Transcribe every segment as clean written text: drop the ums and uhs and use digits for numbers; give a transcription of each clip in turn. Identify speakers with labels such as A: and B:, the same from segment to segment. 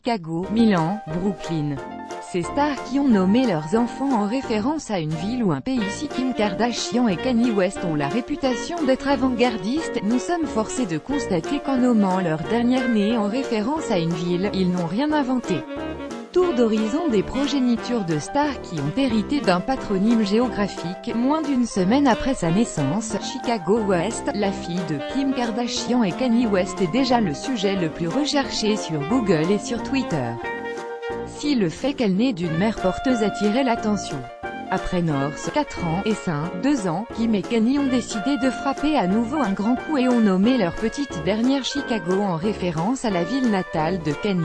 A: Chicago, Milan, Brooklyn. Ces stars qui ont nommé leurs enfants en référence à une ville ou un pays. Si Kim Kardashian et Kanye West ont la réputation d'être avant-gardistes, nous sommes forcés de constater qu'en nommant leur dernière-née en référence à une ville, ils n'ont rien inventé. Tour d'horizon des progénitures de stars qui ont hérité d'un patronyme géographique. Moins d'une semaine après sa naissance, Chicago West, la fille de Kim Kardashian et Kanye West, est déjà le sujet le plus recherché sur Google et sur Twitter. Si le fait qu'elle naît d'une mère porteuse attirait l'attention. Après North, 4 ans, et Saint, 2 ans, Kim et Kanye ont décidé de frapper à nouveau un grand coup et ont nommé leur petite dernière Chicago en référence à la ville natale de Kanye.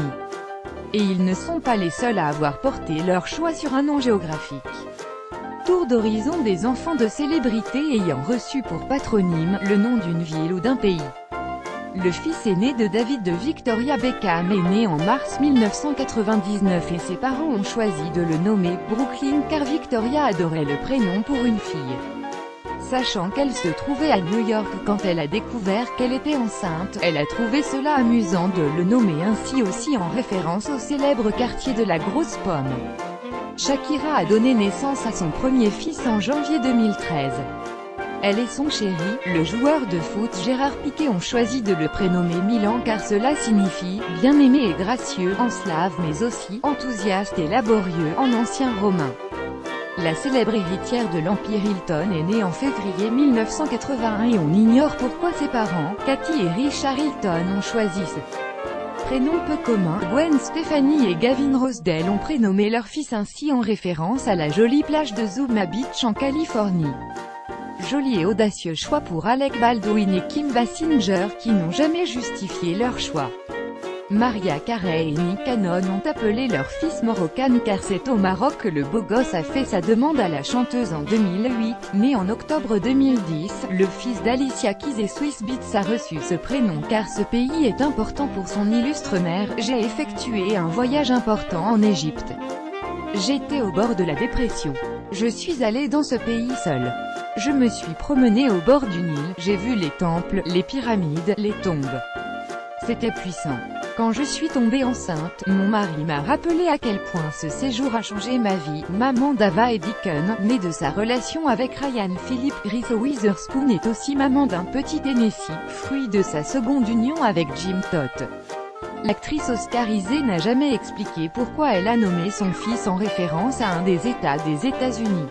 A: Et ils ne sont pas les seuls à avoir porté leur choix sur un nom géographique. Tour d'horizon des enfants de célébrités ayant reçu pour patronyme le nom d'une ville ou d'un pays. Le fils aîné de David de Victoria Beckham est né en mars 1999 et ses parents ont choisi de le nommer Brooklyn car Victoria adorait le prénom pour une fille. Sachant qu'elle se trouvait à New York quand elle a découvert qu'elle était enceinte, elle a trouvé cela amusant de le nommer ainsi, aussi en référence au célèbre quartier de la Grosse Pomme. Shakira a donné naissance à son premier fils en janvier 2013. Elle et son chéri, le joueur de foot Gérard Piqué, ont choisi de le prénommer Milan car cela signifie « bien-aimé et gracieux » en slave mais aussi « enthousiaste et laborieux » en ancien romain. La célèbre héritière de l'Empire Hilton est née en février 1981 et on ignore pourquoi ses parents, Cathy et Richard Hilton, ont choisi ce prénom peu commun. Gwen Stefani et Gavin Rossdale ont prénommé leur fils ainsi en référence à la jolie plage de Zuma Beach en Californie. Joli et audacieux choix pour Alec Baldwin et Kim Basinger qui n'ont jamais justifié leur choix. Mariah Carey et Nick Cannon ont appelé leur fils Moroccan car c'est au Maroc que le beau gosse a fait sa demande à la chanteuse en 2008. Né en octobre 2010, le fils d'Alicia Keys et Swizz Beatz a reçu ce prénom car ce pays est important pour son illustre mère. J'ai effectué un voyage important en Égypte. J'étais au bord de la dépression. Je suis allé dans ce pays seul. Je me suis promené au bord du Nil, j'ai vu les temples, les pyramides, les tombes. C'était puissant. Quand je suis tombée enceinte, mon mari m'a rappelé à quel point ce séjour a changé ma vie. Maman d'Ava et Deacon, née de sa relation avec Ryan Phillippe. Reese Witherspoon est aussi maman d'un petit Tennessee, fruit de sa seconde union avec Jim Todd. L'actrice oscarisée n'a jamais expliqué pourquoi elle a nommé son fils en référence à un des États des États-Unis.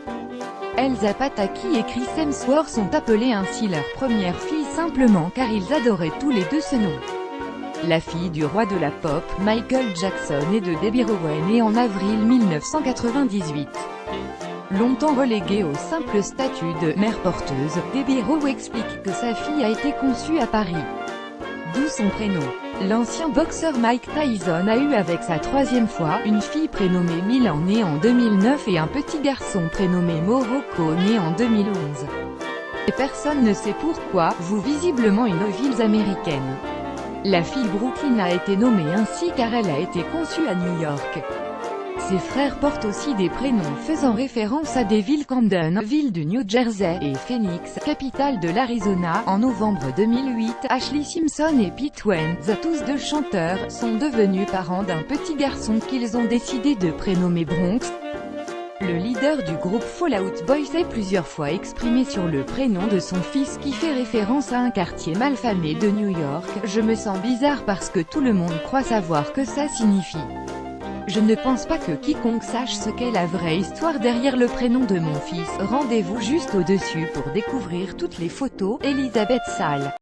A: Elsa Pataky et Chris Hemsworth sont appelés ainsi leur première fille simplement car ils adoraient tous les deux ce nom. La fille du roi de la pop, Michael Jackson, et de Debbie Rowe, née en avril 1998. Longtemps reléguée au simple statut de mère porteuse, Debbie Rowe explique que sa fille a été conçue à Paris. D'où son prénom. L'ancien boxeur Mike Tyson a eu avec sa troisième fois, une fille prénommée Milan née en 2009 et un petit garçon prénommé Morocco né en 2011. Et personne ne sait pourquoi, vous visiblement une ville américaine. La fille Brooklyn a été nommée ainsi car elle a été conçue à New York. Ses frères portent aussi des prénoms faisant référence à des villes: Camden, ville du New Jersey, et Phoenix, capitale de l'Arizona. En novembre 2008, Ashlee Simpson et Pete Wentz, tous deux chanteurs, sont devenus parents d'un petit garçon qu'ils ont décidé de prénommer Bronx. Le leader du groupe Fall Out Boy s'est plusieurs fois exprimé sur le prénom de son fils qui fait référence à un quartier malfamé de New York. Je me sens bizarre parce que tout le monde croit savoir que ça signifie. Je ne pense pas que quiconque sache ce qu'est la vraie histoire derrière le prénom de mon fils. Rendez-vous juste au-dessus pour découvrir toutes les photos. Elisabeth Salle.